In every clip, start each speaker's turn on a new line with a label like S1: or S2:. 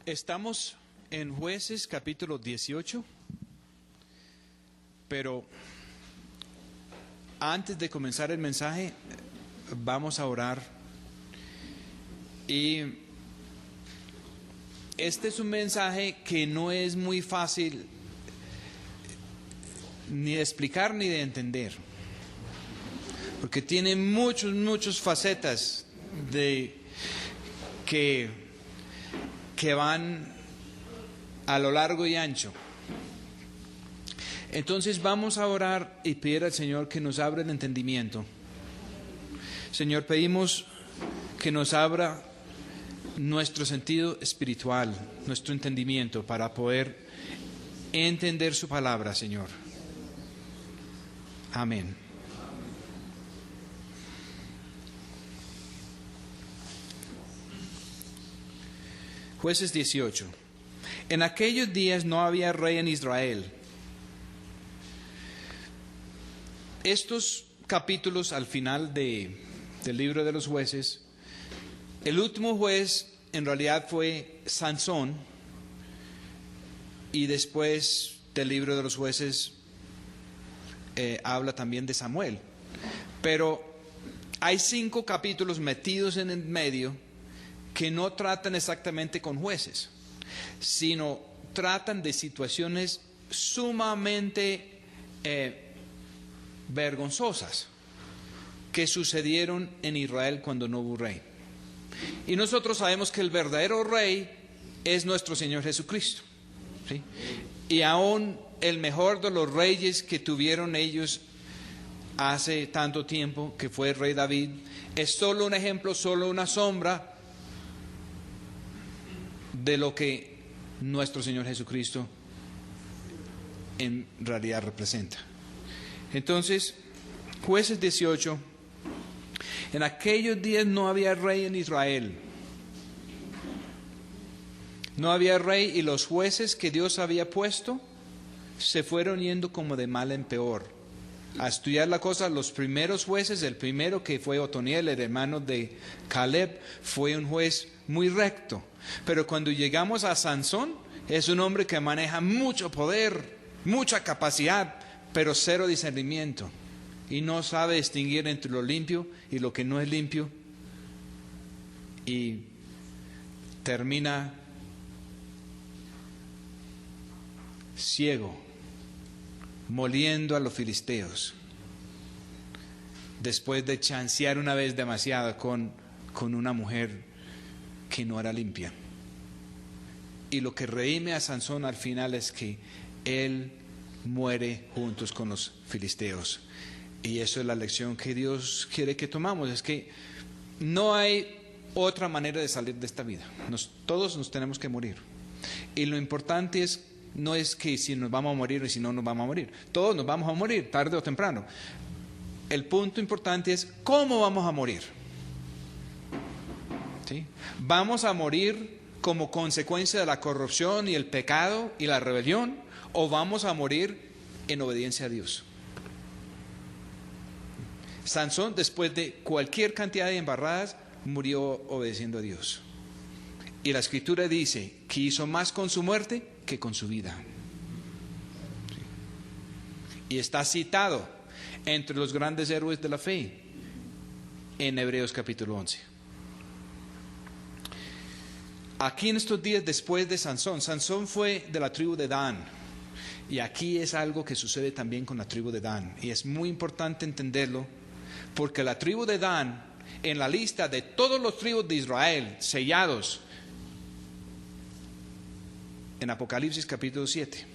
S1: Estamos en Jueces capítulo 18, pero antes de comenzar el mensaje vamos a orar. Y este es un mensaje que no es muy fácil ni de explicar ni de entender, porque tiene muchas facetas que van a lo largo y ancho. Entonces vamos a orar y pedir al Señor que nos abra el entendimiento. Señor, pedimos que nos abra nuestro sentido espiritual, nuestro entendimiento, para poder entender su palabra, Señor. Amén. Jueces 18. En aquellos días no había rey en Israel. Estos capítulos al final del libro de los jueces, el último juez en realidad fue Sansón, y después del libro de los jueces habla también de Samuel. Pero hay 5 capítulos metidos en el medio que no tratan exactamente con jueces, sino tratan de situaciones sumamente vergonzosas que sucedieron en Israel cuando no hubo rey. Y nosotros sabemos que el verdadero rey es nuestro Señor Jesucristo, ¿sí? Y aún el mejor de los reyes que tuvieron ellos hace tanto tiempo, que fue el rey David, es solo un ejemplo, solo una sombra de lo que nuestro Señor Jesucristo en realidad representa. Entonces, Jueces 18, en aquellos días no había rey en Israel. No había rey, y los jueces que Dios había puesto se fueron yendo como de mal en peor. A estudiar la cosa, los primeros jueces, el primero que fue Otoniel, el hermano de Caleb, fue un juez muy recto. Pero cuando llegamos a Sansón, es un hombre que maneja mucho poder, mucha capacidad, pero cero discernimiento, y no sabe distinguir entre lo limpio y lo que no es limpio, y termina ciego, moliendo a los filisteos, después de chancear una vez demasiado con una mujer que no era limpia. Y lo que redime a Sansón al final es que él muere juntos con los filisteos. Y eso es la lección que Dios quiere que tomamos, es que no hay otra manera de salir de esta vida. Todos nos tenemos que morir. Y lo importante no es que si nos vamos a morir o si no nos vamos a morir. Todos nos vamos a morir, tarde o temprano. El punto importante es cómo vamos a morir. ¿Sí? ¿Vamos a morir como consecuencia de la corrupción y el pecado y la rebelión, o vamos a morir en obediencia a Dios? Sansón, después de cualquier cantidad de embarradas, murió obedeciendo a Dios. Y la Escritura dice que hizo más con su muerte que con su vida. Y está citado entre los grandes héroes de la fe en Hebreos capítulo 11. Aquí en estos días después de Sansón fue de la tribu de Dan, y aquí es algo que sucede también con la tribu de Dan, y es muy importante entenderlo, porque la tribu de Dan, en la lista de todos los tribus de Israel sellados en Apocalipsis capítulo 7,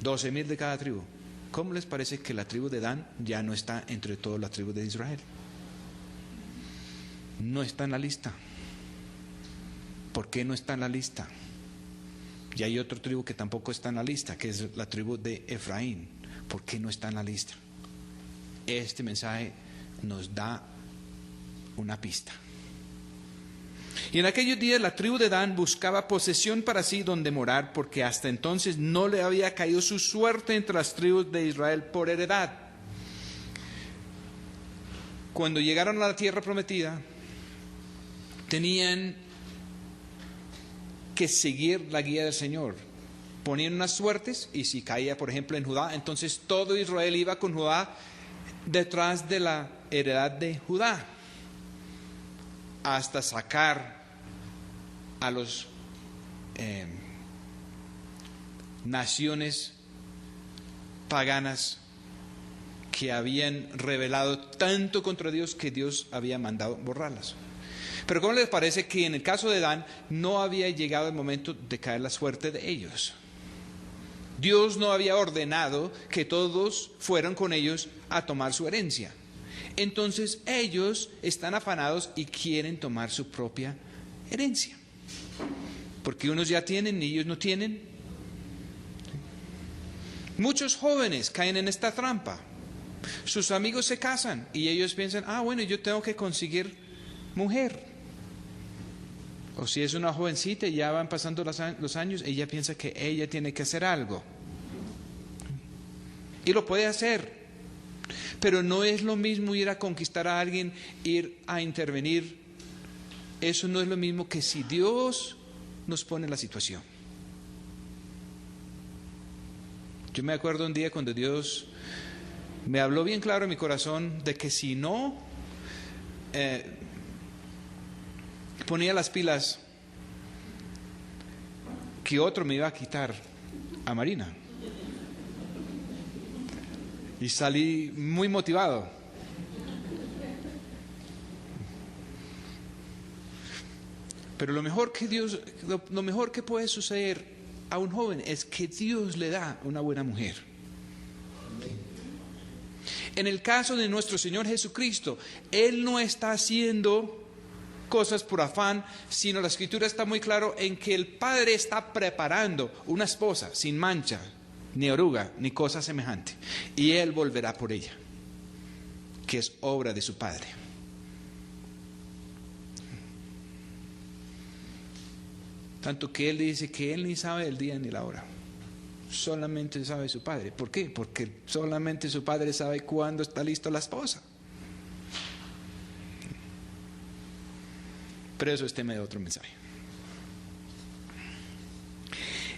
S1: 12,000 de cada tribu, ¿cómo les parece que la tribu de Dan ya no está entre todas las tribus de Israel? No está en la lista. ¿Por qué no está en la lista? Y hay otra tribu que tampoco está en la lista, que es la tribu de Efraín. ¿Por qué no está en la lista? Este mensaje nos da una pista. Y en aquellos días la tribu de Dan buscaba posesión para sí donde morar, porque hasta entonces no le había caído su suerte entre las tribus de Israel por heredad. Cuando llegaron a la tierra prometida, tenían que seguir la guía del Señor. Ponían unas suertes y si caía, por ejemplo, en Judá, entonces todo Israel iba con Judá detrás de la heredad de Judá hasta sacar a los naciones paganas que habían rebelado tanto contra Dios que Dios había mandado borrarlas. Pero ¿cómo les parece que en el caso de Dan no había llegado el momento de caer la suerte de ellos? Dios no había ordenado que todos fueran con ellos a tomar su herencia. Entonces ellos están afanados y quieren tomar su propia herencia. Porque unos ya tienen y ellos no tienen. Muchos jóvenes caen en esta trampa. Sus amigos se casan y ellos piensan, bueno, yo tengo que conseguir mujer. O si es una jovencita y ya van pasando los años, ella piensa que ella tiene que hacer algo. Y lo puede hacer. Pero no es lo mismo ir a conquistar a alguien, ir a intervenir. Eso no es lo mismo que si Dios nos pone en la situación. Yo me acuerdo un día cuando Dios me habló bien claro en mi corazón de que si no ponía las pilas, que otro me iba a quitar a Marina. Y salí muy motivado. Pero lo mejor que puede suceder a un joven es que Dios le da una buena mujer. En el caso de nuestro Señor Jesucristo, Él no está haciendo cosas por afán, sino la Escritura está muy claro en que el Padre está preparando una esposa sin mancha, ni oruga, ni cosa semejante, y Él volverá por ella, que es obra de su Padre. Tanto que Él dice que Él ni sabe el día ni la hora. Solamente sabe su Padre. ¿Por qué? Porque solamente su Padre sabe cuándo está listo la esposa. Pero eso es tema de otro mensaje.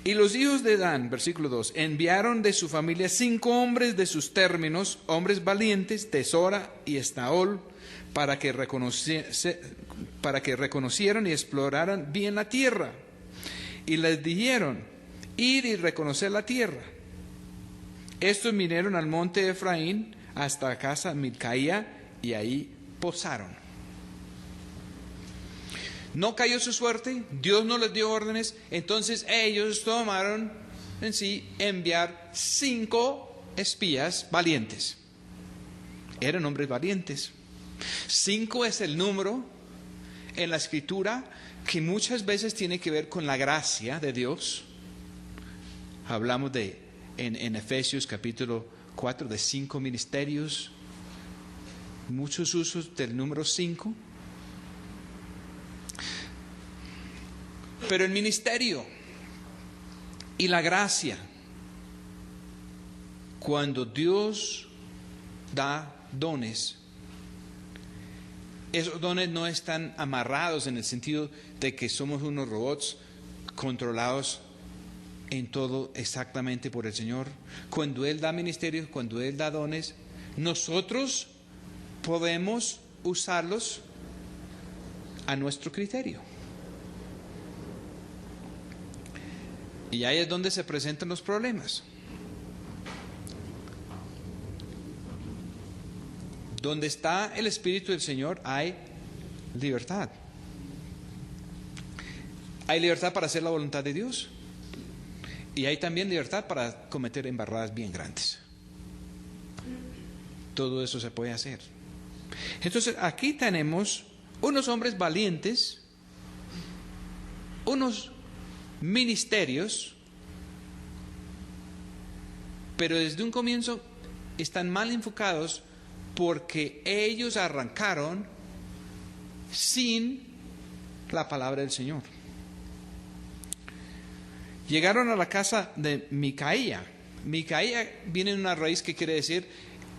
S1: Y los hijos de Dan, versículo 2, enviaron de su familia 5 hombres de sus términos, hombres valientes, de Sora y Estaol, para que reconocieran y exploraran bien la tierra. Y les dijeron, ir y reconocer la tierra. Estos vinieron al monte de Efraín hasta la casa de Milcaía y ahí posaron. No cayó su suerte, Dios no les dio órdenes, entonces ellos tomaron en sí enviar 5 espías valientes. Eran hombres valientes. 5 es el número en la Escritura que muchas veces tiene que ver con la gracia de Dios. Hablamos en Efesios capítulo 4 de 5 ministerios, muchos usos del número 5. Pero el ministerio y la gracia, cuando Dios da dones, esos dones no están amarrados en el sentido de que somos unos robots controlados en todo exactamente por el Señor. Cuando Él da ministerios, cuando Él da dones, nosotros podemos usarlos a nuestro criterio. Y ahí es donde se presentan los problemas. Donde está el Espíritu del Señor hay libertad. Hay libertad para hacer la voluntad de Dios. Y hay también libertad para cometer embarradas bien grandes. Todo eso se puede hacer. Entonces aquí tenemos unos hombres valientes, unos ministerios, pero desde un comienzo están mal enfocados porque ellos arrancaron sin la palabra del Señor. Llegaron a la casa de Micaía. Micaía viene de una raíz que quiere decir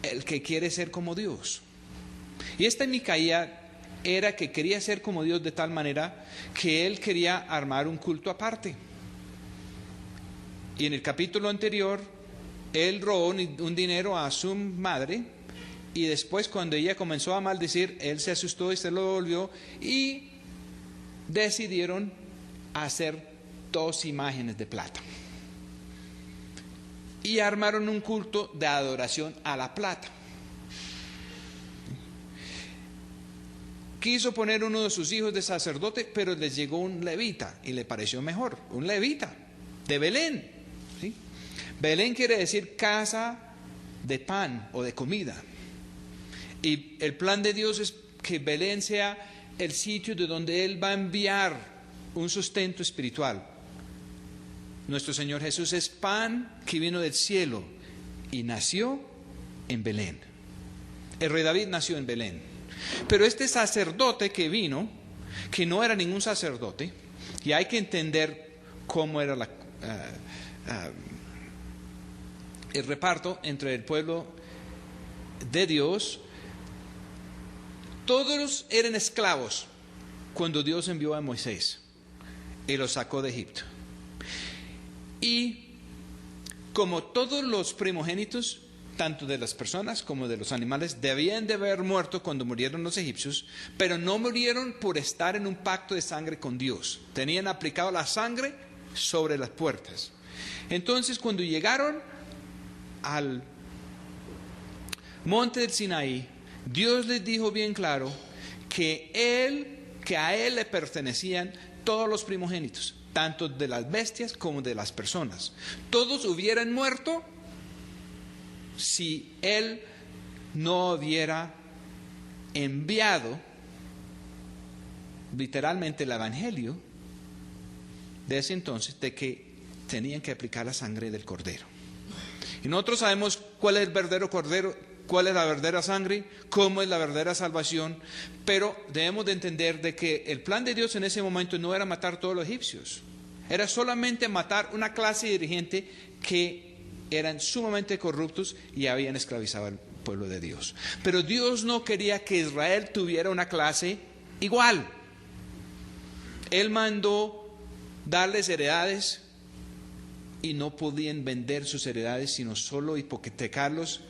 S1: el que quiere ser como Dios. Y esta Micaía era que quería ser como Dios de tal manera que él quería armar un culto aparte. Y en el capítulo anterior, él robó un dinero a su madre, y después cuando ella comenzó a maldecir, él se asustó y se lo devolvió, y decidieron hacer 2 imágenes de plata. Y armaron un culto de adoración a la plata. Quiso poner uno de sus hijos de sacerdote, pero les llegó un levita y le pareció mejor, un levita de Belén. ¿Sí? Belén quiere decir casa de pan o de comida. Y el plan de Dios es que Belén sea el sitio de donde Él va a enviar un sustento espiritual. Nuestro Señor Jesús es pan que vino del cielo y nació en Belén. El rey David nació en Belén. Pero este sacerdote que vino, que no era ningún sacerdote, y hay que entender cómo era el reparto entre el pueblo de Dios. Todos eran esclavos cuando Dios envió a Moisés y los sacó de Egipto. Y como todos los primogénitos, tanto de las personas como de los animales, debían de haber muerto cuando murieron los egipcios, pero no murieron por estar en un pacto de sangre con Dios. Tenían aplicado la sangre sobre las puertas. Entonces, cuando llegaron al monte del Sinaí, Dios les dijo bien claro que a él le pertenecían todos los primogénitos, tanto de las bestias como de las personas. Todos hubieran muerto si él no hubiera enviado literalmente el evangelio de ese entonces, de que tenían que aplicar la sangre del cordero. Y nosotros sabemos cuál es el verdadero cordero, cuál es la verdadera sangre, cómo es la verdadera salvación, pero debemos de entender de que el plan de Dios en ese momento no era matar a todos los egipcios, era solamente matar una clase dirigente que eran sumamente corruptos y habían esclavizado al pueblo de Dios. Pero Dios no quería que Israel tuviera una clase igual. Él mandó darles heredades y no podían vender sus heredades, sino solo hipotecarlos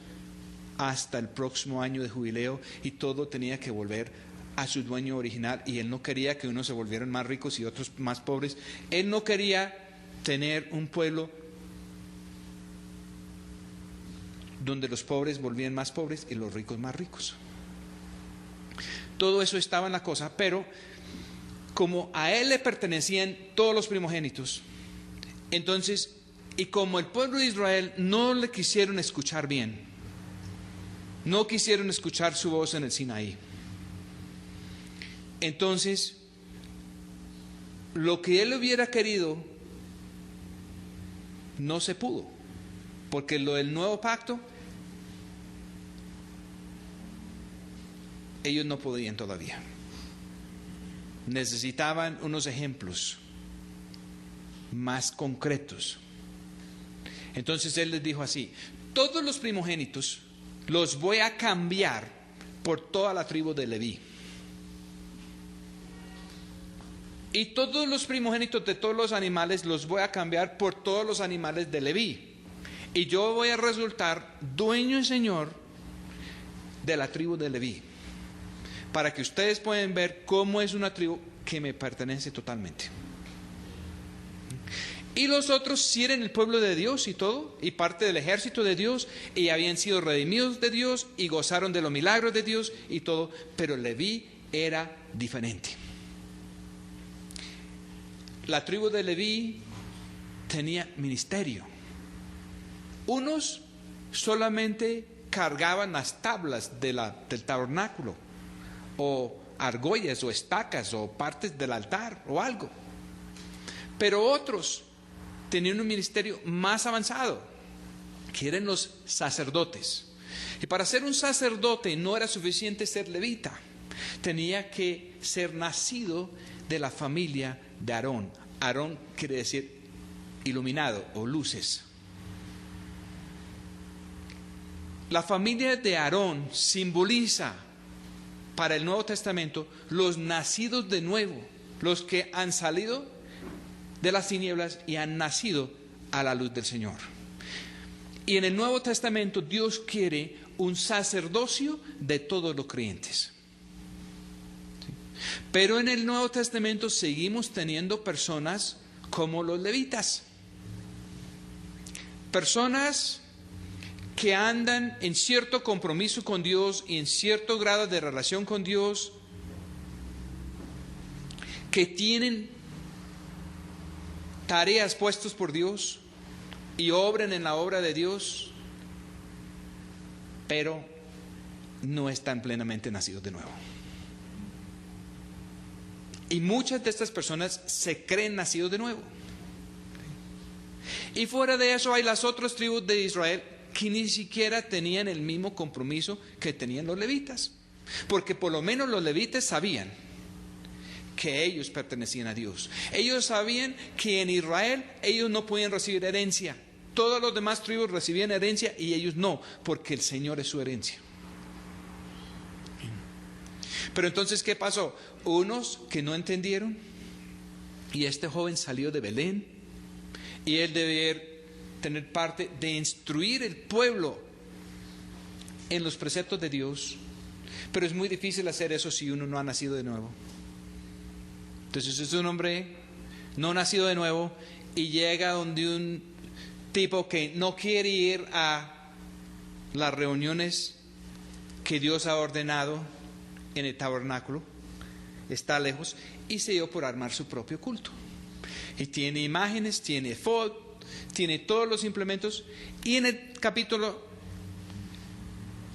S1: hasta el próximo año de jubileo, y todo tenía que volver a su dueño original. Y él no quería que unos se volvieran más ricos y otros más pobres. Él no quería tener un pueblo donde los pobres volvían más pobres y los ricos más ricos. Todo eso estaba en la cosa, pero como a él le pertenecían todos los primogénitos, entonces, y como el pueblo de Israel no le quisieron escuchar bien, no quisieron escuchar su voz en el Sinaí, entonces lo que él hubiera querido no se pudo, porque lo del nuevo pacto ellos no podían todavía. Necesitaban unos ejemplos más concretos. Entonces él les dijo así: todos los primogénitos los voy a cambiar por toda la tribu de Leví, y todos los primogénitos de todos los animales los voy a cambiar por todos los animales de Leví, y yo voy a resultar dueño y señor de la tribu de Leví, para que ustedes puedan ver cómo es una tribu que me pertenece totalmente. Y los otros sí eran el pueblo de Dios y todo, y parte del ejército de Dios, y habían sido redimidos de Dios y gozaron de los milagros de Dios y todo, pero Leví era diferente. La tribu de Leví tenía ministerio. Unos solamente cargaban las tablas del tabernáculo, o argollas o estacas o partes del altar o algo, pero otros tenían un ministerio más avanzado, que eran los sacerdotes. Y para ser un sacerdote no era suficiente ser levita, tenía que ser nacido de la familia de Aarón. Aarón quiere decir iluminado o luces. La familia de Aarón simboliza para el Nuevo Testamento los nacidos de nuevo, los que han salido de las tinieblas y han nacido a la luz del Señor. Y en el Nuevo Testamento Dios quiere un sacerdocio de todos los creyentes. Pero en el Nuevo Testamento seguimos teniendo personas como los levitas. Personas que andan en cierto compromiso con Dios y en cierto grado de relación con Dios, que tienen tareas puestas por Dios y obran en la obra de Dios, pero no están plenamente nacidos de nuevo. Y muchas de estas personas se creen nacidos de nuevo. Y fuera de eso hay las otras tribus de Israel que ni siquiera tenían el mismo compromiso que tenían los levitas. Porque por lo menos los levitas sabían que ellos pertenecían a Dios. Ellos sabían que en Israel ellos no podían recibir herencia. Todas las demás tribus recibían herencia y ellos no, porque el Señor es su herencia. Pero entonces, ¿qué pasó? Unos que no entendieron, y este joven salió de Belén, y él debía tener parte de instruir el pueblo en los preceptos de Dios, pero es muy difícil hacer eso si uno no ha nacido de nuevo. Entonces es un hombre no nacido de nuevo y llega donde un tipo que no quiere ir a las reuniones que Dios ha ordenado en el tabernáculo, está lejos, y se dio por armar su propio culto. Y tiene imágenes, tiene efod, tiene todos los implementos, y en el capítulo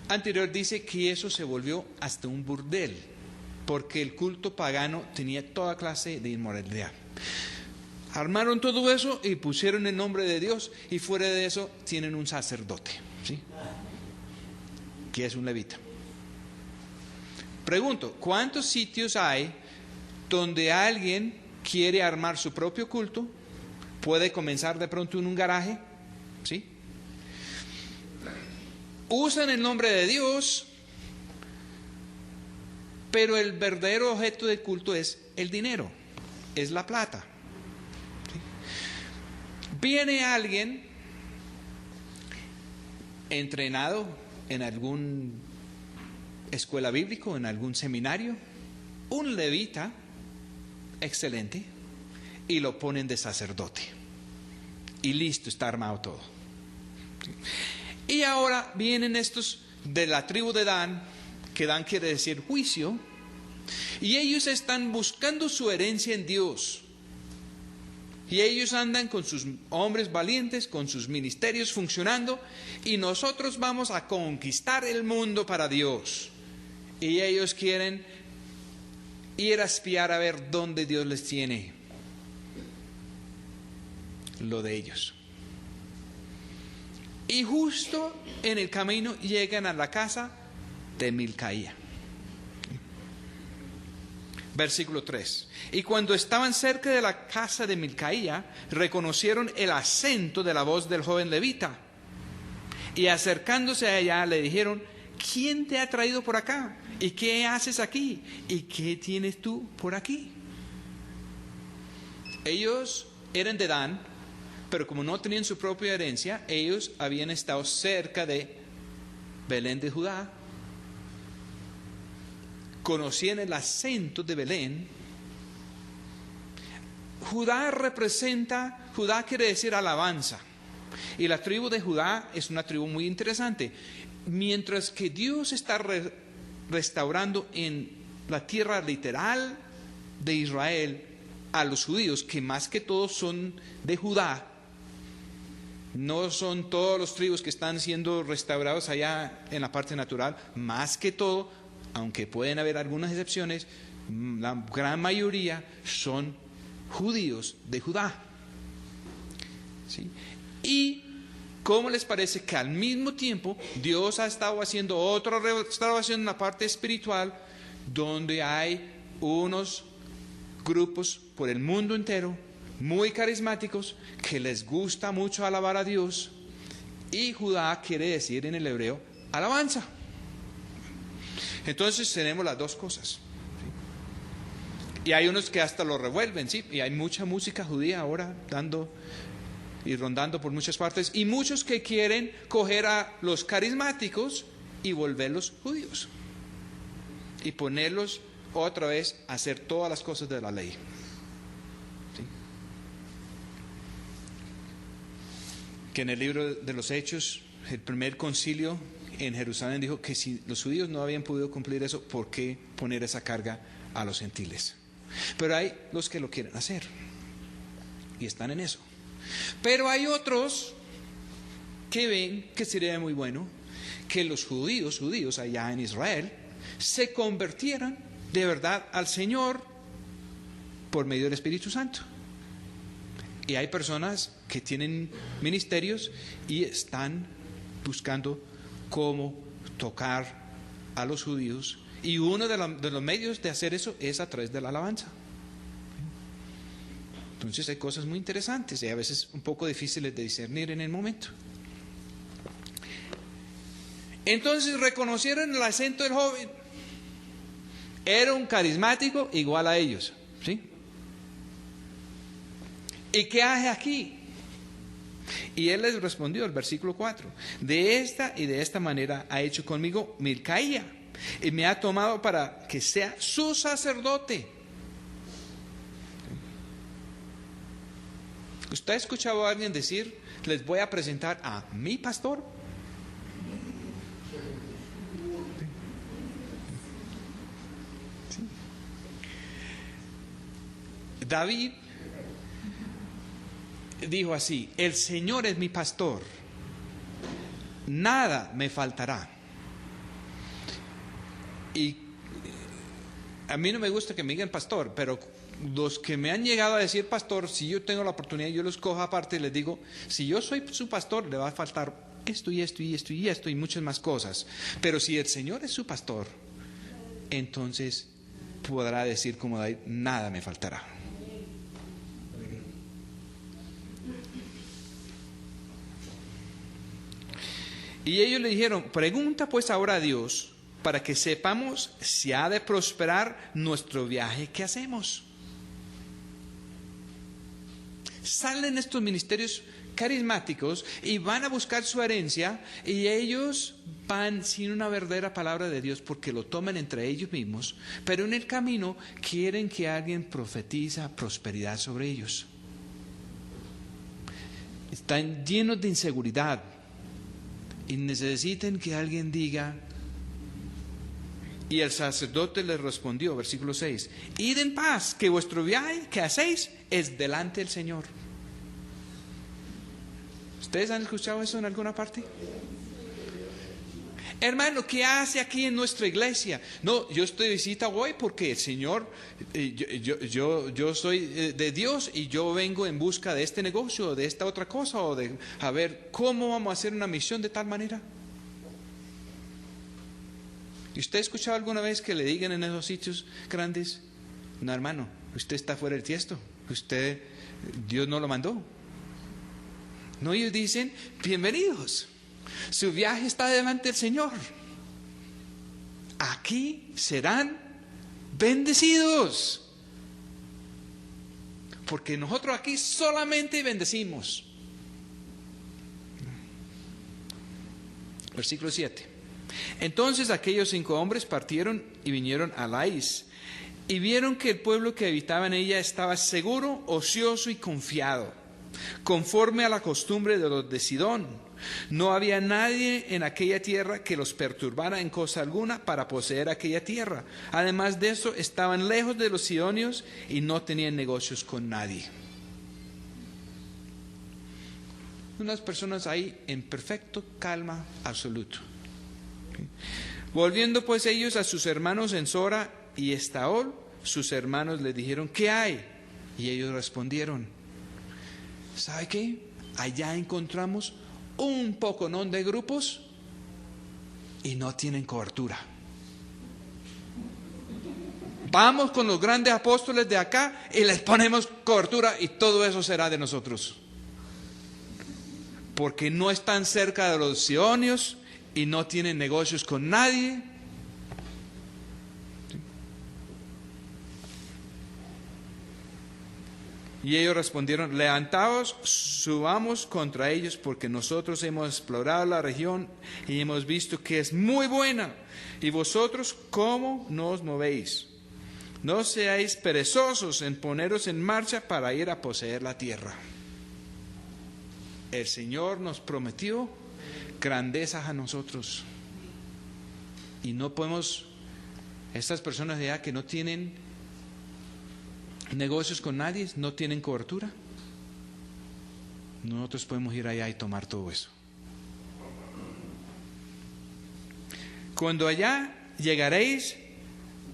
S1: anterior dice que eso se volvió hasta un burdel, porque el culto pagano tenía toda clase de inmoralidad. Armaron todo eso y pusieron el nombre de Dios, y fuera de eso tienen un sacerdote, ¿sí?, que es un levita. Pregunto, ¿cuántos sitios hay donde alguien quiere armar su propio culto? Puede comenzar de pronto en un garaje, ¿sí? Usan el nombre de Dios, pero el verdadero objeto del culto es el dinero, es la plata, ¿sí? Viene alguien entrenado en algún escuela bíblica, en algún seminario, un levita excelente, y lo ponen de sacerdote y listo, está armado todo. Y ahora vienen estos de la tribu de Dan, que Dan quiere decir juicio, y ellos están buscando su herencia en Dios, y ellos andan con sus hombres valientes, con sus ministerios funcionando, y nosotros vamos a conquistar el mundo para Dios. Y ellos quieren ir a espiar a ver dónde Dios les tiene lo de ellos. Y justo en el camino llegan a la casa de Milcaía. Versículo 3. Y cuando estaban cerca de la casa de Milcaía, reconocieron el acento de la voz del joven levita. Y acercándose a ella le dijeron: ¿quién te ha traído por acá? ¿Y qué haces aquí? ¿Y qué tienes tú por aquí? Ellos eran de Dan, pero como no tenían su propia herencia, ellos habían estado cerca de Belén de Judá, conocían el acento de Belén. Judá quiere decir alabanza, y la tribu de Judá es una tribu muy interesante. Mientras que Dios está restaurando en la tierra literal de Israel a los judíos, que más que todos son de Judá, no son todos los tribus que están siendo restaurados allá en la parte natural, más que todo, aunque pueden haber algunas excepciones, la gran mayoría son judíos de Judá, ¿sí? Y ¿cómo les parece que al mismo tiempo Dios ha estado haciendo otra restauración en la parte espiritual, donde hay unos grupos por el mundo entero muy carismáticos que les gusta mucho alabar a Dios? Y Judá quiere decir en el hebreo alabanza. Entonces tenemos las dos cosas. Y hay unos que hasta lo revuelven, ¿sí? Y hay mucha música judía ahora dando y rondando por muchas partes. Y muchos que quieren coger a los carismáticos y volverlos judíos. Y ponerlos otra vez a hacer todas las cosas de la ley. ¿Sí? Que en el libro de los Hechos, el primer concilio en Jerusalén dijo que si los judíos no habían podido cumplir eso, ¿por qué poner esa carga a los gentiles? Pero hay los que lo quieren hacer y están en eso. Pero hay otros que ven que sería muy bueno que los judíos allá en Israel se convirtieran de verdad al Señor por medio del Espíritu Santo. Y hay personas que tienen ministerios y están buscando cómo tocar a los judíos. Y uno de los medios de hacer eso es a través de la alabanza. Entonces hay cosas muy interesantes y a veces un poco difíciles de discernir en el momento. Entonces reconocieron el acento del joven. Era un carismático igual a ellos, ¿sí? ¿Y qué hace aquí? Y él les respondió, el versículo 4, de esta y de esta manera ha hecho conmigo Milcaía, y me ha tomado para que sea su sacerdote. ¿Usted ha escuchado a alguien decir, les voy a presentar a mi pastor? ¿Sí? David dijo así, el Señor es mi pastor, nada me faltará. Y a mí no me gusta que me digan pastor, pero los que me han llegado a decir pastor, si yo tengo la oportunidad, yo los cojo aparte y les digo, si yo soy su pastor, le va a faltar esto y esto y esto y esto y muchas más cosas. Pero si el Señor es su pastor, entonces podrá decir como David, nada me faltará. Y ellos le dijeron, pregunta pues ahora a Dios, para que sepamos si ha de prosperar nuestro viaje que hacemos. Salen estos ministerios carismáticos y van a buscar su herencia, y ellos van sin una verdadera palabra de Dios porque lo toman entre ellos mismos, pero en el camino quieren que alguien profetiza prosperidad sobre ellos. Están llenos de inseguridad y necesitan que alguien diga. Y el sacerdote les respondió, versículo 6, id en paz, que vuestro viaje que hacéis es delante del Señor. ¿Ustedes han escuchado eso en alguna parte? Hermano, ¿qué hace aquí en nuestra iglesia? No, yo estoy de visita hoy porque el Señor, yo soy de Dios y yo vengo en busca de este negocio o de esta otra cosa, o de a ver cómo vamos a hacer una misión de tal manera. ¿Y usted ha escuchado alguna vez que le digan en esos sitios grandes, no hermano, usted está fuera del tiesto, Dios no lo mandó? No, ellos dicen, bienvenidos, su viaje está delante del Señor, aquí serán bendecidos, porque nosotros aquí solamente bendecimos. Versículo 7. Entonces aquellos 5 hombres partieron y vinieron a Lais, y vieron que el pueblo que habitaba en ella estaba seguro, ocioso y confiado, conforme a la costumbre de los de Sidón. No había nadie en aquella tierra que los perturbara en cosa alguna para poseer aquella tierra. Además de eso, estaban lejos de los sidonios y no tenían negocios con nadie. Unas personas ahí en perfecto calma absoluto. Volviendo pues ellos a sus hermanos en Sora y Estaol, sus hermanos les dijeron, ¿qué hay? Y ellos respondieron, ¿sabe qué? Allá encontramos un poconón de grupos y no tienen cobertura. Vamos con los grandes apóstoles de acá y les ponemos cobertura y todo eso será de nosotros. Porque no están cerca de los sidonios y no tienen negocios con nadie. Y ellos respondieron: levantaos, subamos contra ellos, porque nosotros hemos explorado la región y hemos visto que es muy buena. Y vosotros, ¿cómo nos movéis? No seáis perezosos en poneros en marcha para ir a poseer la tierra. El Señor nos prometió grandezas a nosotros. Y no podemos, estas personas de allá que no tienen negocios con nadie, no tienen cobertura, nosotros podemos ir allá y tomar todo eso. Cuando allá llegaréis,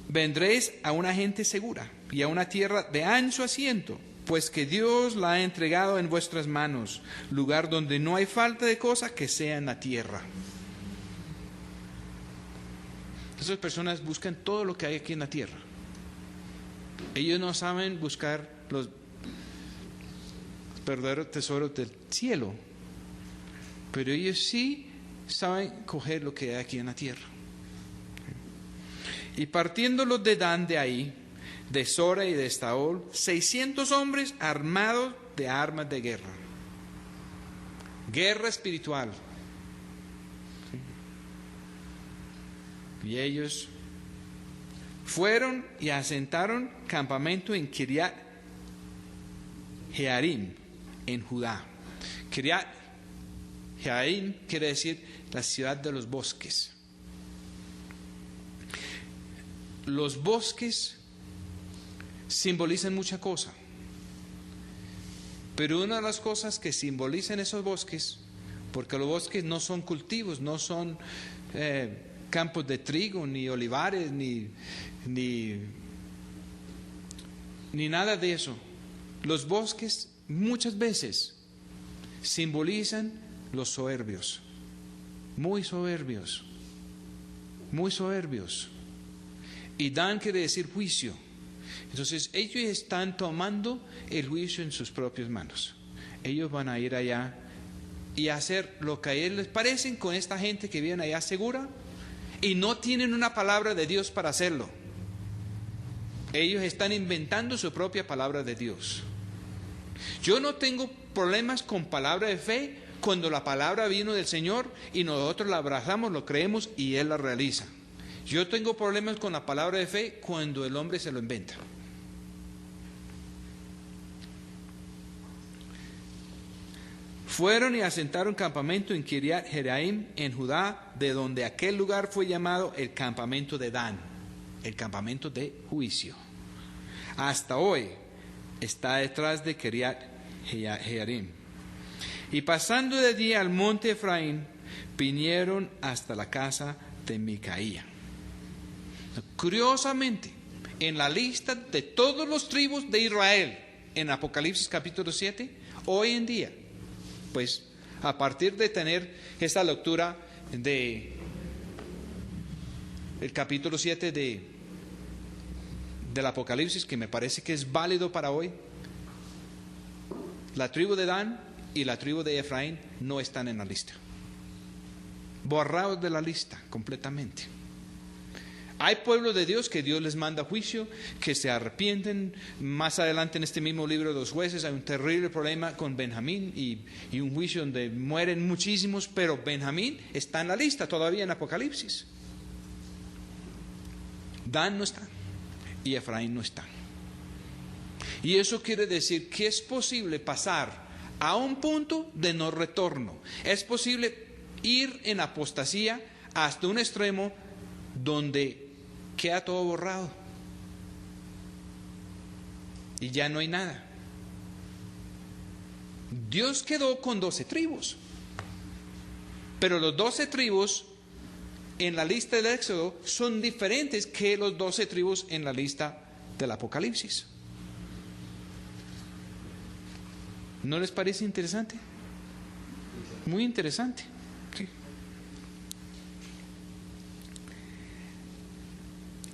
S1: vendréis a una gente segura y a una tierra de ancho asiento, pues que Dios la ha entregado en vuestras manos, lugar donde no hay falta de cosa que sea en la tierra. Esas personas buscan todo lo que hay aquí en la tierra. Ellos no saben buscar los verdaderos tesoros del cielo, pero ellos sí saben coger lo que hay aquí en la tierra. Y partiendo los de Dan de ahí, de Sora y de Estaol, 600 hombres armados de armas de guerra. Guerra espiritual. Y ellos fueron y asentaron campamento en Kiriat Jearim, en Judá. Kiriat Jearim quiere decir la ciudad de los bosques. Los bosques simbolizan mucha cosa, pero una de las cosas que simbolizan esos bosques, porque los bosques no son cultivos, no son campos de trigo, ni olivares, ni nada de eso. Los bosques muchas veces simbolizan los soberbios, muy soberbios, muy soberbios. Y Dan quiere decir juicio. Entonces ellos están tomando el juicio en sus propias manos. Ellos van a ir allá y hacer lo que a ellos les parece con esta gente que viene allá segura y no tienen una palabra de Dios para hacerlo. Ellos están inventando su propia palabra de Dios. Yo no tengo problemas con palabra de fe cuando la palabra vino del Señor y nosotros la abrazamos, lo creemos y Él la realiza. Yo tengo problemas con la palabra de fe cuando el hombre se lo inventa. Fueron y asentaron campamento en Kiriat Jearim, en Judá, de donde aquel lugar fue llamado el campamento de Dan, el campamento de juicio. Hasta hoy está detrás de Kiriat Jearim. Y pasando de allí al monte Efraín, vinieron hasta la casa de Micaía. Curiosamente, en la lista de todos los tribus de Israel, en Apocalipsis capítulo 7, hoy en día, pues a partir de tener esta lectura de el capítulo 7 del Apocalipsis, que me parece que es válido para hoy, la tribu de Dan y la tribu de Efraín no están en la lista. Borrados de la lista completamente. Hay pueblos de Dios que Dios les manda juicio, que se arrepienten. Más adelante en este mismo libro de los jueces hay un terrible problema con Benjamín y un juicio donde mueren muchísimos, pero Benjamín está en la lista todavía en Apocalipsis. Dan no está y Efraín no está. Y eso quiere decir que es posible pasar a un punto de no retorno. Es posible ir en apostasía hasta un extremo donde queda todo borrado y ya no hay nada. Dios quedó con 12 tribus, pero los 12 tribus en la lista del Éxodo son diferentes que los 12 tribus en la lista del Apocalipsis. ¿No les parece interesante? Muy interesante. Sí.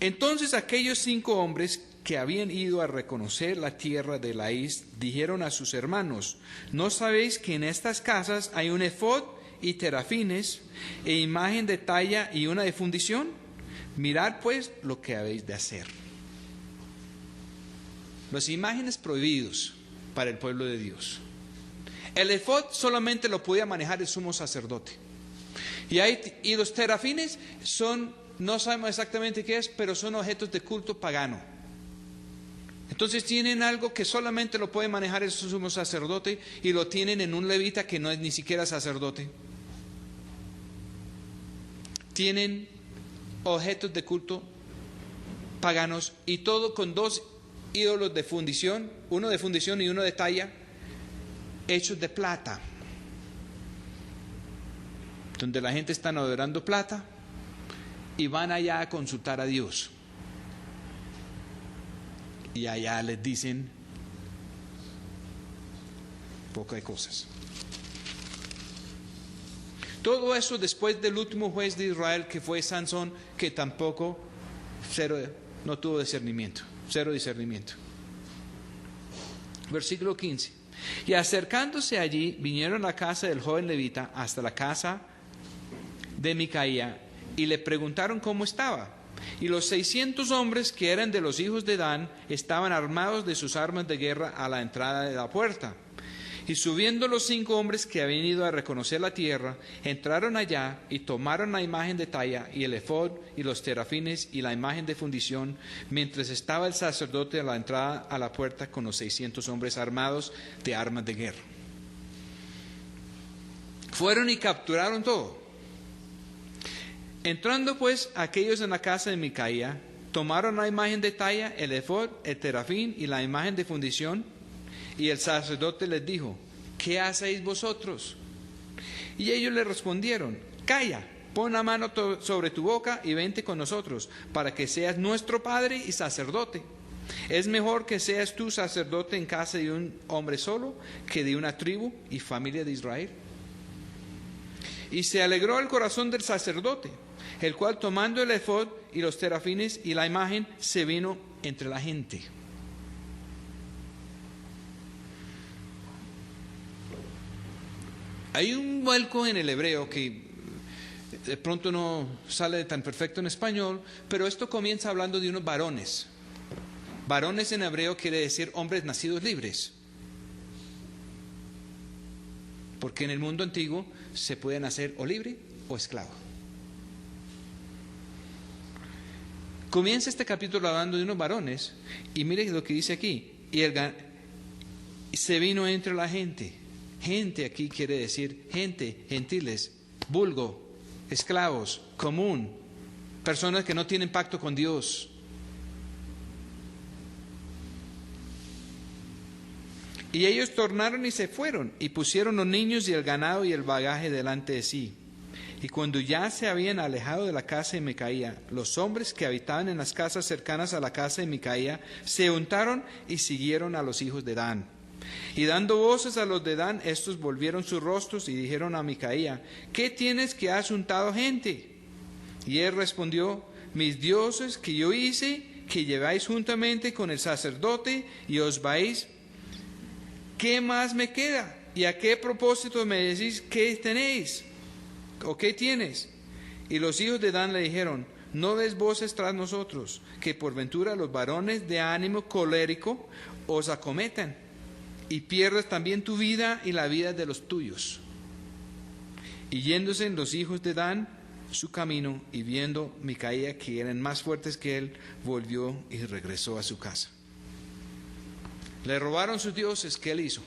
S1: Entonces aquellos 5 hombres que habían ido a reconocer la tierra de Laís dijeron a sus hermanos: ¿no sabéis que en estas casas hay un efod y terafines e imagen de talla y una de fundición? Mirad pues lo que habéis de hacer. Las imágenes prohibidos. para el pueblo de Dios. El efod solamente lo podía manejar el sumo sacerdote. Y los terafines no sabemos exactamente qué es, pero son objetos de culto pagano. Entonces tienen algo que solamente lo puede manejar el sumo sacerdote, y lo tienen en un levita que no es ni siquiera sacerdote. Tienen objetos de culto paganos, y todo con dos ídolos de fundición, uno de fundición y uno de talla, hechos de plata, donde la gente está adorando plata y van allá a consultar a Dios. Y allá les dicen poca de cosas. Todo eso después del último juez de Israel, que fue Sansón, que tampoco no tuvo discernimiento, cero discernimiento. Versículo 15. Y acercándose allí, vinieron a la casa del joven levita hasta la casa de Micaía, y le preguntaron cómo estaba. Y los 600 hombres que eran de los hijos de Dan estaban armados de sus armas de guerra a la entrada de la puerta. Y subiendo los 5 hombres que habían ido a reconocer la tierra, entraron allá y tomaron la imagen de talla y el efod y los terafines y la imagen de fundición, mientras estaba el sacerdote a la entrada a la puerta con los 600 hombres armados de armas de guerra. Fueron y capturaron todo. Entrando pues aquellos en la casa de Micaía, tomaron la imagen de talla, el efod, el terafín y la imagen de fundición, y el sacerdote les dijo: ¿qué hacéis vosotros? Y ellos le respondieron: calla, pon la mano sobre tu boca y vente con nosotros, para que seas nuestro padre y sacerdote. Es mejor que seas tú sacerdote en casa de un hombre solo, que de una tribu y familia de Israel. Y se alegró el corazón del sacerdote, el cual, tomando el efod y los terafines y la imagen, se vino entre la gente. Hay un vuelco en el hebreo que de pronto no sale tan perfecto en español, pero esto comienza hablando de unos varones. Varones en hebreo quiere decir hombres nacidos libres, porque en el mundo antiguo se puede nacer o libre o esclavo. Comienza este capítulo hablando de unos varones, y mire lo que dice aquí: y se vino entre la gente. Gente aquí quiere decir gente, gentiles, vulgo, esclavos, común, personas que no tienen pacto con Dios. Y ellos tornaron y se fueron, y pusieron los niños y el ganado y el bagaje delante de sí. Y cuando ya se habían alejado de la casa de Micaía, los hombres que habitaban en las casas cercanas a la casa de Micaía se juntaron y siguieron a los hijos de Dan. Y dando voces a los de Dan, estos volvieron sus rostros y dijeron a Micaía: ¿qué tienes que has juntado gente? Y él respondió: mis dioses que yo hice, que lleváis juntamente con el sacerdote y os vais, ¿qué más me queda? ¿Y a qué propósito me decís qué tenéis? ¿O qué tienes? Y los hijos de Dan le dijeron: no des voces tras nosotros, que por ventura los varones de ánimo colérico os acometan, y pierdas también tu vida y la vida de los tuyos. Y yéndose los hijos de Dan su camino, y viendo Micaía que eran más fuertes que él, volvió y regresó a su casa. Le robaron sus dioses. ¿Qué él hizo?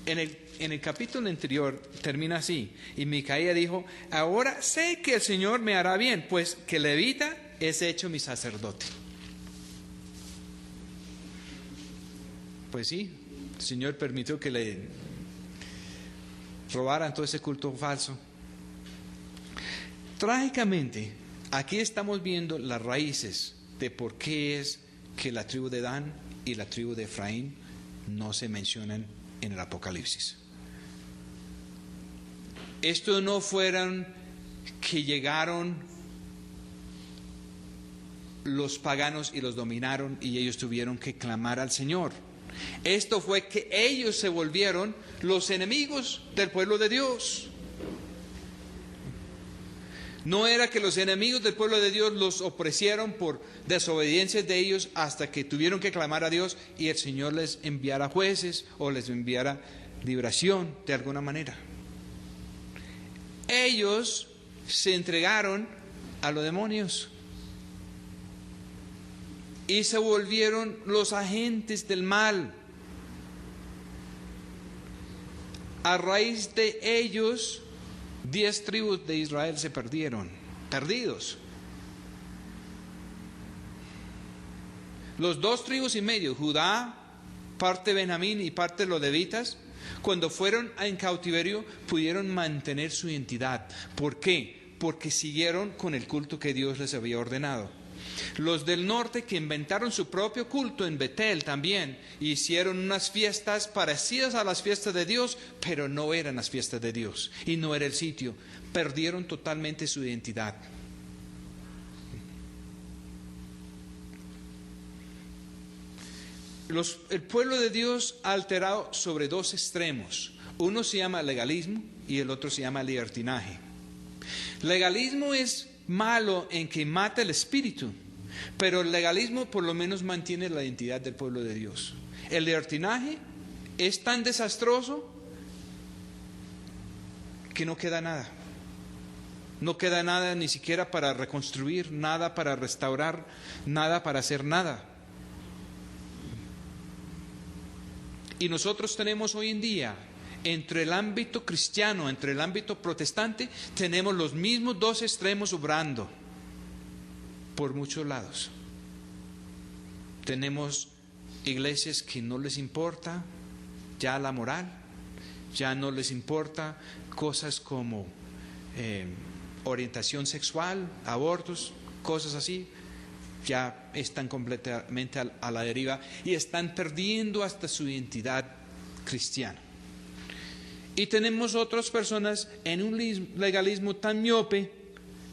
S1: En el capítulo anterior termina así: y Micaía dijo: ahora sé que el Señor me hará bien, pues que levita es hecho mi sacerdote. Pues sí, el Señor permitió que le robaran todo ese culto falso. Trágicamente, aquí estamos viendo las raíces de por qué es que la tribu de Dan y la tribu de Efraín no se mencionan en el Apocalipsis. Esto no fueron que llegaron los paganos y los dominaron y ellos tuvieron que clamar al Señor. Esto fue que ellos se volvieron los enemigos del pueblo de Dios. No era que los enemigos del pueblo de Dios los oprimieron por desobediencia de ellos hasta que tuvieron que clamar a Dios y el Señor les enviara jueces o les enviara liberación de alguna manera. Ellos se entregaron a los demonios y se volvieron los agentes del mal. A raíz de ellos, 10 tribus de Israel se perdidos. Los 2 tribus y medio, Judá, parte de Benjamín y parte de los levitas, cuando fueron en cautiverio pudieron mantener su identidad. ¿Por qué? Porque siguieron con el culto que Dios les había ordenado. Los del norte, que inventaron su propio culto en Betel también, hicieron unas fiestas parecidas a las fiestas de Dios, pero no eran las fiestas de Dios y no era el sitio. Perdieron totalmente su identidad. El pueblo de Dios ha alterado sobre 2 extremos. Uno se llama legalismo y el otro se llama libertinaje. Legalismo es malo en que mata el espíritu, pero el legalismo por lo menos mantiene la identidad del pueblo de Dios. El libertinaje es tan desastroso que no queda nada. No queda nada ni siquiera para reconstruir, nada para restaurar, nada para hacer nada. Y nosotros tenemos hoy en día, entre el ámbito cristiano, entre el ámbito protestante, tenemos los mismos 2 extremos obrando por muchos lados. Tenemos iglesias que no les importa ya la moral, ya no les importa cosas como orientación sexual, abortos, cosas así. Ya están completamente a la deriva y están perdiendo hasta su identidad cristiana. Y tenemos otras personas en un legalismo tan miope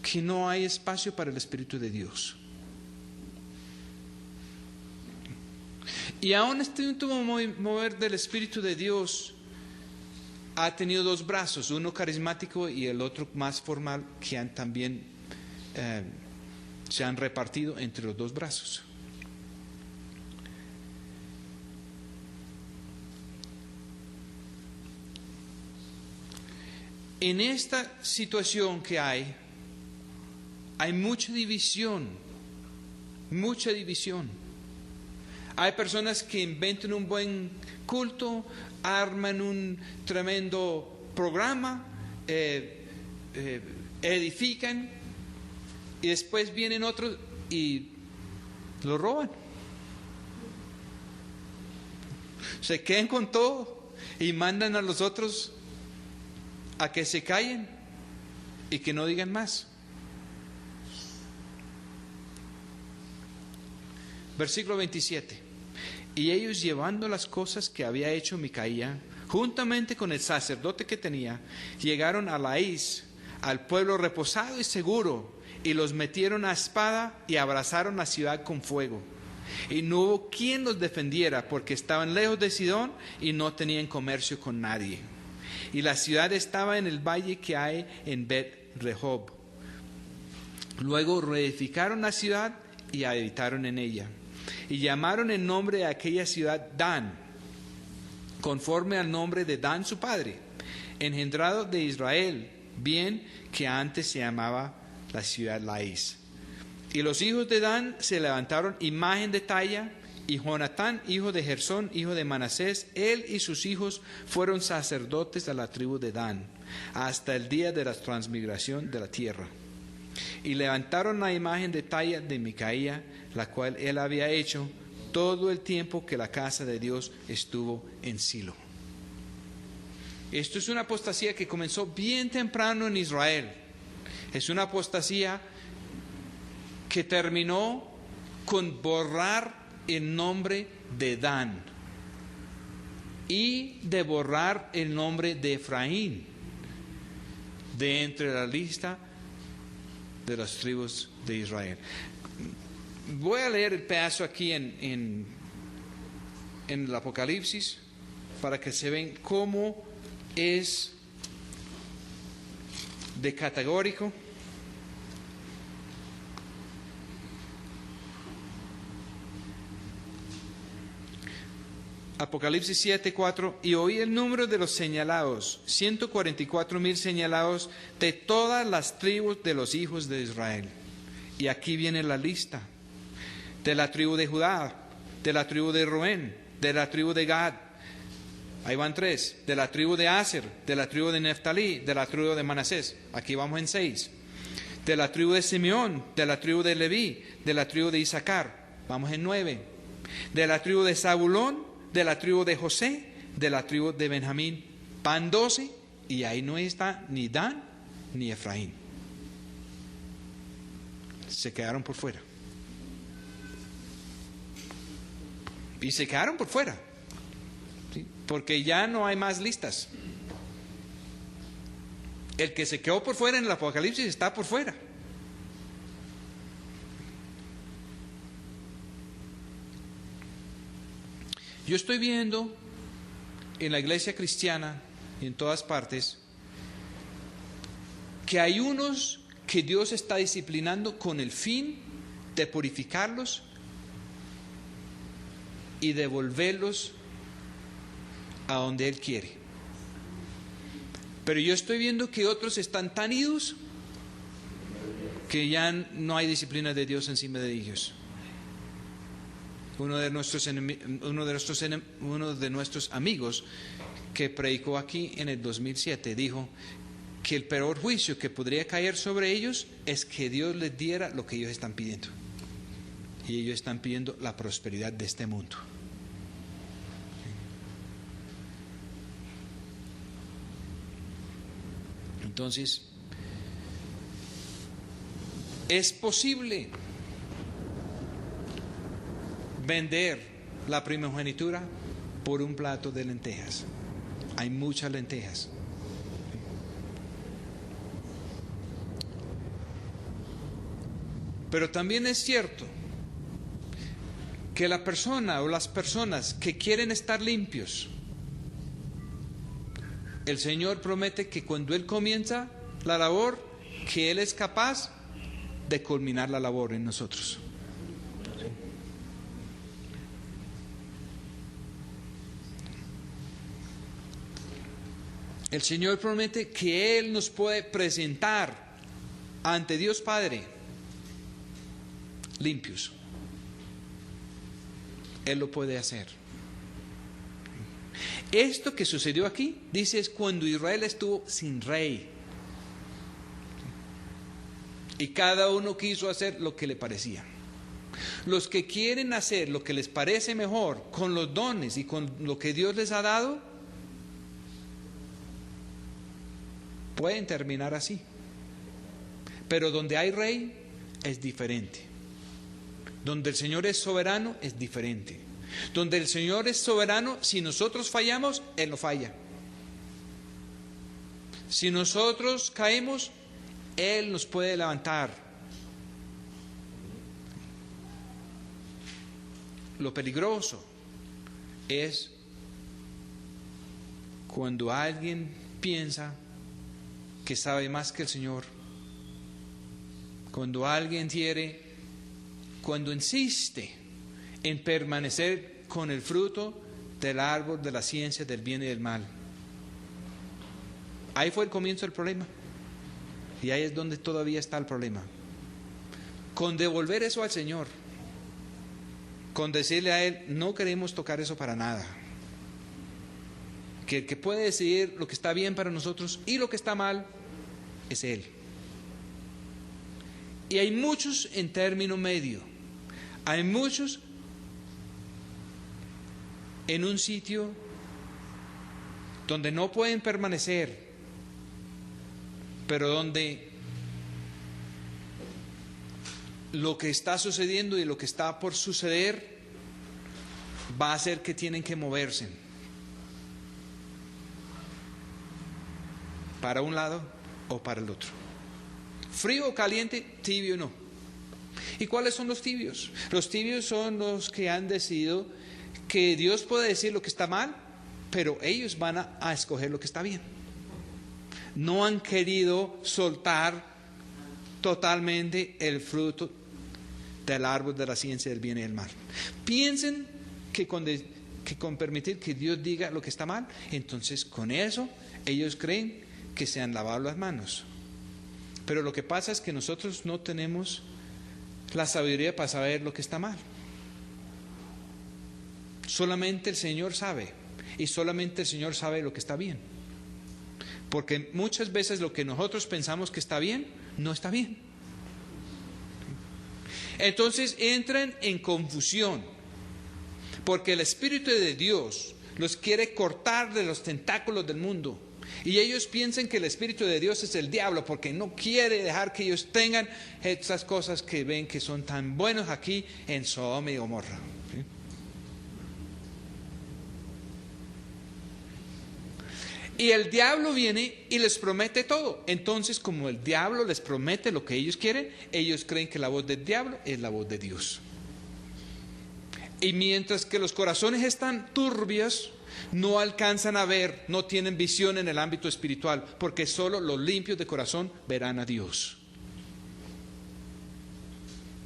S1: que no hay espacio para el Espíritu de Dios. Y aún este último mover del Espíritu de Dios ha tenido 2 brazos, uno carismático y el otro más formal, que han también se han repartido entre los 2 brazos. En esta situación que hay mucha división, mucha división. Hay personas que inventan un buen culto, arman un tremendo programa, edifican, y después vienen otros y lo roban. Se quedan con todo y mandan a los otros a que se callen y que no digan más. Versículo 27. Y ellos, llevando las cosas que había hecho Micaía, juntamente con el sacerdote que tenía, llegaron a Laís, al pueblo reposado y seguro, y los metieron a espada y abrazaron la ciudad con fuego. Y no hubo quien los defendiera, porque estaban lejos de Sidón y no tenían comercio con nadie. Y la ciudad estaba en el valle que hay en Bet-Rehob. Luego reedificaron la ciudad y habitaron en ella. Y llamaron el nombre de aquella ciudad Dan, conforme al nombre de Dan su padre, engendrado de Israel, bien que antes se llamaba la ciudad Laís. Y los hijos de Dan se levantaron imagen de talla, y Jonatán, hijo de Gersón, hijo de Manasés, él y sus hijos fueron sacerdotes de la tribu de Dan, hasta el día de la transmigración de la tierra. Y levantaron la imagen de talla de Micaía, la cual él había hecho todo el tiempo que la casa de Dios estuvo en Silo. Esto es una apostasía que comenzó bien temprano en Israel. Es una apostasía que terminó con borrar el nombre de Dan y de borrar el nombre de Efraín de entre la lista de las tribus de Israel. Voy a leer el pedazo aquí en el Apocalipsis para que se vean cómo es de categórico Apocalipsis 7:4, y oí el número de los señalados, 144,000 señalados de todas las tribus de los hijos de Israel. Y aquí viene la lista: de la tribu de Judá, de la tribu de Rubén, de la tribu de Gad, ahí van 3, de la tribu de Aser, de la tribu de Neftalí, de la tribu de Manasés, aquí vamos en 6, de la tribu de Simeón, de la tribu de Leví, de la tribu de Isaacar, vamos en 9, de la tribu de Zabulón, de la tribu de José, de la tribu de Benjamín, van 12, y ahí no está ni Dan ni Efraín. Se quedaron por fuera. Y se quedaron por fuera, ¿sí? Porque ya no hay más listas. El que se quedó por fuera en el Apocalipsis está por fuera. Yo estoy viendo en la iglesia cristiana y en todas partes que hay unos que Dios está disciplinando con el fin de purificarlos y devolverlos a donde Él quiere. Pero yo estoy viendo que otros están tan idos que ya no hay disciplina de Dios encima de ellos. Uno de nuestros amigos que predicó aquí en el 2007 dijo que el peor juicio que podría caer sobre ellos es que Dios les diera lo que ellos están pidiendo. Y ellos están pidiendo la prosperidad de este mundo. Entonces, es posible vender la primogenitura por un plato de lentejas. Hay muchas lentejas. Pero también es cierto que la persona o las personas que quieren estar limpios, el Señor promete que cuando Él comienza la labor, que Él es capaz de culminar la labor en nosotros. El Señor promete que Él nos puede presentar ante Dios Padre limpios. Él lo puede hacer. Esto que sucedió aquí, dice, es cuando Israel estuvo sin rey. Y cada uno quiso hacer lo que le parecía. Los que quieren hacer lo que les parece mejor con los dones y con lo que Dios les ha dado, pueden terminar así. Pero donde hay rey es diferente. Donde el Señor es soberano es diferente. Donde el Señor es soberano, si nosotros fallamos, Él no falla. Si nosotros caemos, Él nos puede levantar. Lo peligroso es cuando alguien piensa que sabe más que el Señor, cuando alguien cuando insiste en permanecer con el fruto del árbol de la ciencia del bien y del mal. Ahí fue el comienzo del problema, y ahí es donde todavía está el problema. Con devolver eso al Señor, con decirle a Él, no queremos tocar eso para nada, que el que puede decidir lo que está bien para nosotros y lo que está mal es Él. Y hay muchos en término medio, hay muchos en un sitio donde no pueden permanecer, pero donde lo que está sucediendo y lo que está por suceder va a hacer que tienen que moverse para un lado o para el otro. Frío o caliente, tibio no. ¿Y cuáles son los tibios? Los tibios son los que han decidido que Dios puede decir lo que está mal, pero ellos van a escoger lo que está bien. No han querido soltar totalmente el fruto del árbol de la ciencia del bien y del mal. Piensan que que con permitir que Dios diga lo que está mal. Entonces con eso ellos creen que se han lavado las manos. Pero lo que pasa es que nosotros no tenemos la sabiduría para saber lo que está mal. Solamente el Señor sabe, y solamente el Señor sabe lo que está bien. Porque muchas veces lo que nosotros pensamos que está bien, no está bien. Entonces entran en confusión, porque el Espíritu de Dios los quiere cortar de los tentáculos del mundo. Y ellos piensan que el Espíritu de Dios es el diablo, porque no quiere dejar que ellos tengan estas cosas que ven que son tan buenos aquí en Sodoma y Gomorra. ¿Sí? Y el diablo viene y les promete todo. Entonces, como el diablo les promete lo que ellos quieren, ellos creen que la voz del diablo es la voz de Dios. Y mientras que los corazones están turbios, no alcanzan a ver, no tienen visión en el ámbito espiritual, porque solo los limpios de corazón verán a Dios.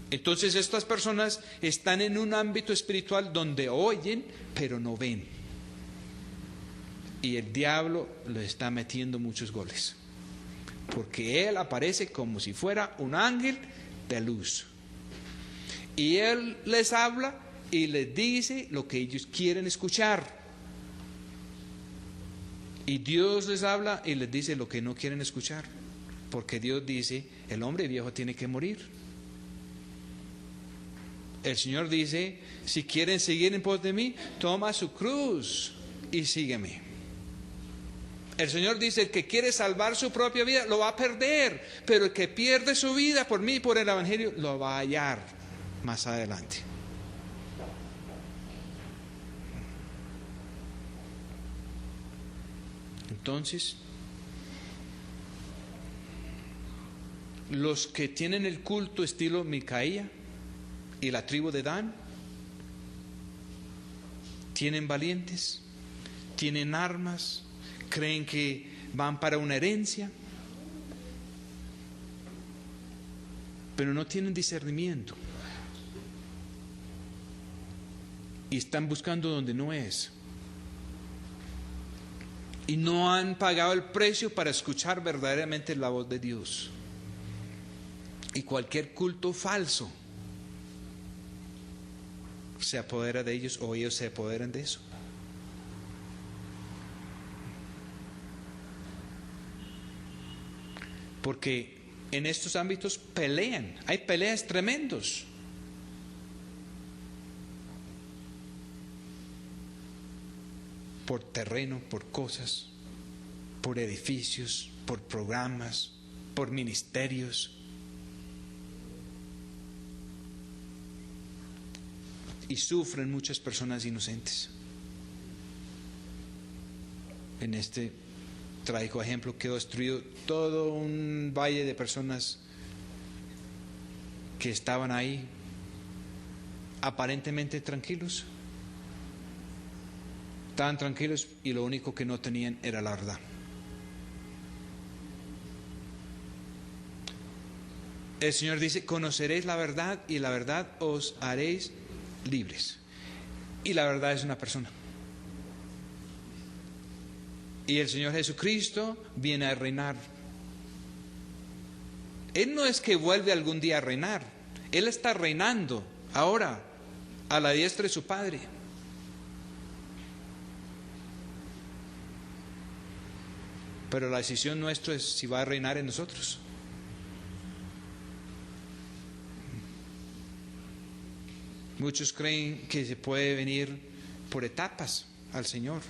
S1: Entonces estas personas están en un ámbito espiritual donde oyen, pero no ven. Y el diablo le está metiendo muchos goles, porque él aparece como si fuera un ángel de luz. Y él les habla y les dice lo que ellos quieren escuchar. Y Dios les habla y les dice lo que no quieren escuchar, porque Dios dice, el hombre viejo tiene que morir. El Señor dice, si quieren seguir en pos de mí, toma su cruz y sígueme. El Señor dice, el que quiere salvar su propia vida lo va a perder, pero el que pierde su vida por mí y por el Evangelio lo va a hallar más adelante. Entonces, los que tienen el culto estilo Micaía y la tribu de Dan, tienen valientes, tienen armas, creen que van para una herencia, pero no tienen discernimiento y están buscando donde no es. Y no han pagado el precio para escuchar verdaderamente la voz de Dios. Y cualquier culto falso se apodera de ellos, o ellos se apoderan de eso. Porque en estos ámbitos pelean, hay peleas tremendos. Por terreno, por cosas, por edificios, por programas, por ministerios. Y sufren muchas personas inocentes. En este trágico ejemplo quedó destruido todo un valle de personas que estaban ahí aparentemente tranquilos. Estaban tranquilos y lo único que no tenían era la verdad. El Señor dice, conoceréis la verdad y la verdad os haréis libres. Y la verdad es una persona. Y el Señor Jesucristo viene a reinar. Él no es que vuelve algún día a reinar. Él está reinando ahora a la diestra de su Padre. Pero la decisión nuestra es si va a reinar en nosotros. Muchos creen que se puede venir por etapas al Señor.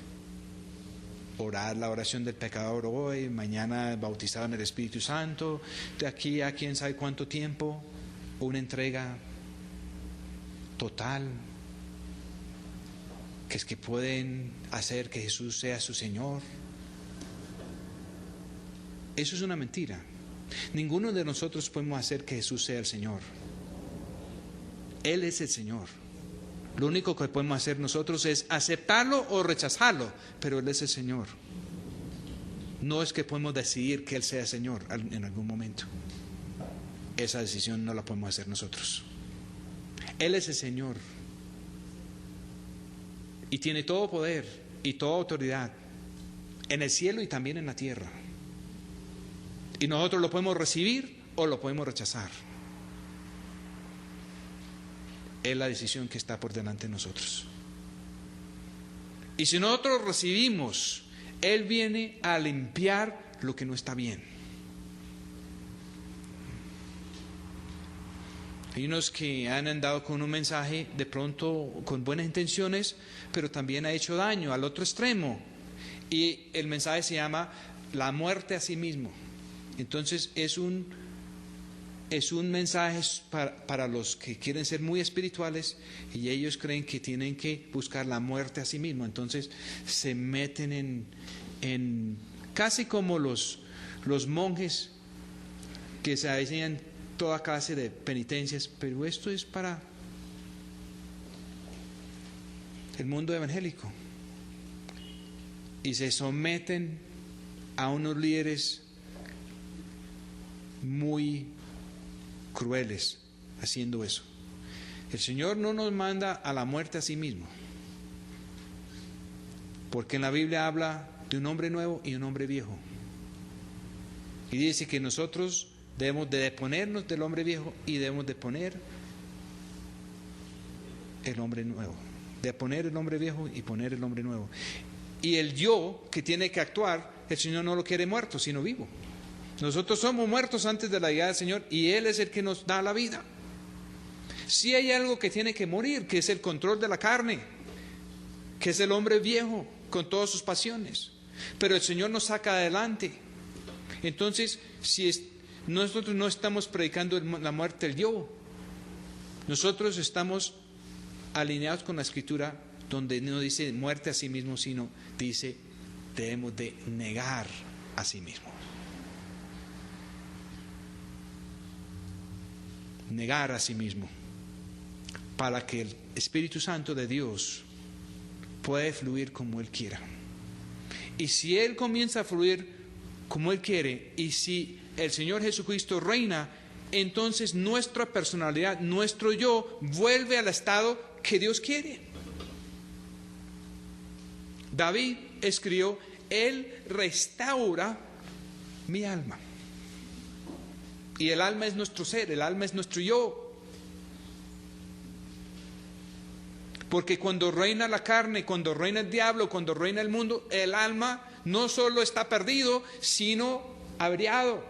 S1: Orar la oración del pecador hoy, mañana bautizado en el Espíritu Santo, de aquí a quién sabe cuánto tiempo, una entrega total, que es que pueden hacer que Jesús sea su Señor. Eso es una mentira. Ninguno de nosotros podemos hacer que Jesús sea el Señor. Él es el Señor. Lo único que podemos hacer nosotros es aceptarlo o rechazarlo, pero Él es el Señor. No es que podemos decidir que Él sea Señor en algún momento. Esa decisión no la podemos hacer nosotros. Él es el Señor. y tiene todo poder y toda autoridad en el cielo y también en la tierra. Y nosotros lo podemos recibir o lo podemos rechazar. Es la decisión que está por delante de nosotros. Y si nosotros recibimos, Él viene a limpiar lo que no está bien. Hay unos que han andado con un mensaje de pronto con buenas intenciones, pero también ha hecho daño al otro extremo. Y el mensaje se llama la muerte a sí mismo. Entonces es un mensaje para los que quieren ser muy espirituales y ellos creen que tienen que buscar la muerte a sí mismo. Entonces se meten en casi como los monjes que se enseñan toda clase de penitencias, pero esto es para el mundo evangélico. Y se someten a unos líderes muy crueles haciendo eso. El Señor no nos manda a la muerte a sí mismo, porque en la Biblia habla de un hombre nuevo y un hombre viejo, y dice que nosotros debemos de deponernos del hombre viejo y debemos de poner el hombre nuevo, de poner el hombre viejo y poner el hombre nuevo. Y el yo que tiene que actuar, el Señor no lo quiere muerto, sino vivo. Nosotros somos muertos antes de la llegada del Señor y Él es el que nos da la vida. Sí hay algo que tiene que morir, que es el control de la carne, que es el hombre viejo con todas sus pasiones. Pero el Señor nos saca adelante. Entonces, nosotros no estamos predicando la muerte del yo. Nosotros estamos alineados con la Escritura, donde no dice muerte a sí mismo, sino dice debemos de negar a sí mismo. Negar a sí mismo, para que el Espíritu Santo de Dios pueda fluir como Él quiera. Y si Él comienza a fluir como Él quiere, y si el Señor Jesucristo reina, entonces nuestra personalidad, nuestro yo, vuelve al estado que Dios quiere. David escribió: Él restaura mi alma. Y el alma es nuestro ser, el alma es nuestro yo. Porque cuando reina la carne, cuando reina el diablo, cuando reina el mundo, el alma no solo está perdido, sino averiado.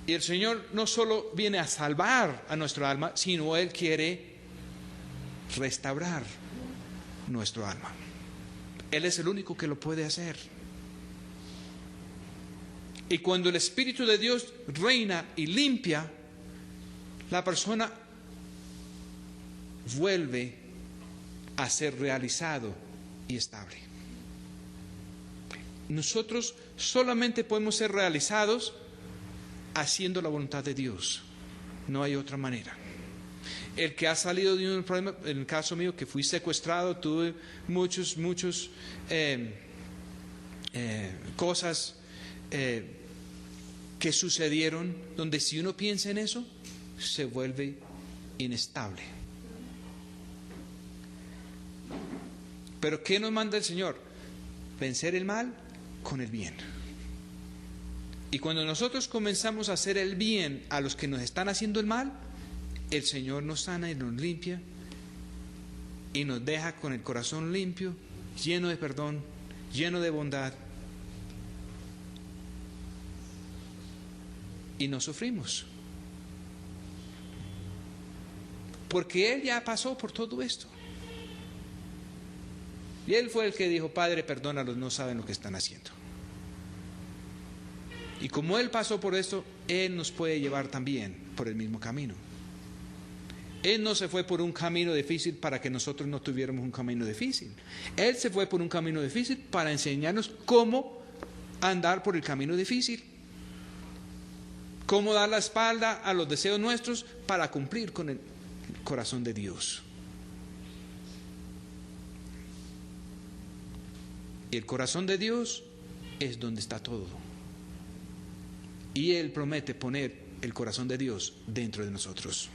S1: Y el Señor no solo viene a salvar a nuestro alma, sino Él quiere restaurar nuestro alma. Él es el único que lo puede hacer. Y cuando el Espíritu de Dios reina y limpia, la persona vuelve a ser realizado y estable. Nosotros solamente podemos ser realizados haciendo la voluntad de Dios. No hay otra manera. El que ha salido de un problema, en el caso mío, que fui secuestrado, tuve muchos cosas que sucedieron, donde si uno piensa en eso, se vuelve inestable. Pero ¿qué nos manda el Señor? Vencer el mal con el bien. Y cuando nosotros comenzamos a hacer el bien a los que nos están haciendo el mal, el Señor nos sana y nos limpia y nos deja con el corazón limpio, lleno de perdón, lleno de bondad, y no sufrimos, porque Él ya pasó por todo esto. Y Él fue el que dijo: Padre, perdónalos, no saben lo que están haciendo. Y como Él pasó por esto, Él nos puede llevar también por el mismo camino. Él no se fue por un camino difícil para que nosotros no tuviéramos un camino difícil. Él se fue por un camino difícil para enseñarnos cómo andar por el camino difícil. Cómo dar la espalda a los deseos nuestros para cumplir con el corazón de Dios. Y el corazón de Dios es donde está todo. Y Él promete poner el corazón de Dios dentro de nosotros.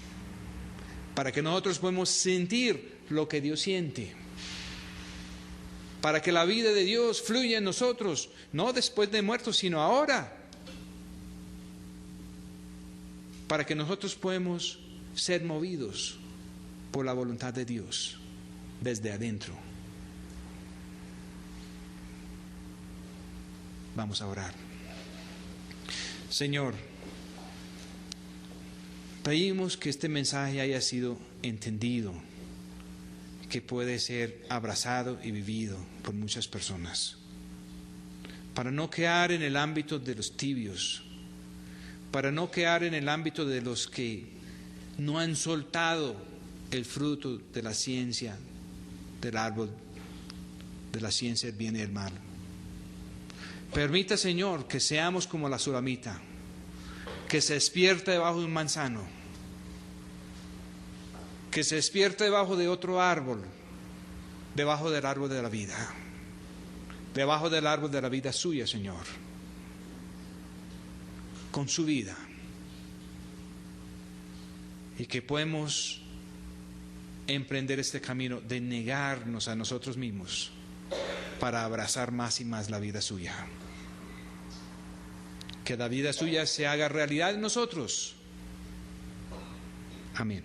S1: para que nosotros podamos sentir lo que Dios siente, para que la vida de Dios fluya en nosotros, no después de muertos, sino ahora, para que nosotros podamos ser movidos por la voluntad de Dios desde adentro. Vamos a orar. Señor, pedimos que este mensaje haya sido entendido, que puede ser abrazado y vivido por muchas personas, para no quedar en el ámbito de los tibios, para no quedar en el ámbito de los que no han soltado el fruto de la ciencia, del árbol, de la ciencia del bien y del mal. Permita, Señor, que seamos como la sulamita, que se despierta debajo de un manzano, que se despierta debajo de otro árbol, debajo del árbol de la vida, debajo del árbol de la vida suya, Señor, con su vida, y que podemos emprender este camino de negarnos a nosotros mismos para abrazar más y más la vida suya. Que la vida suya se haga realidad en nosotros. Amén.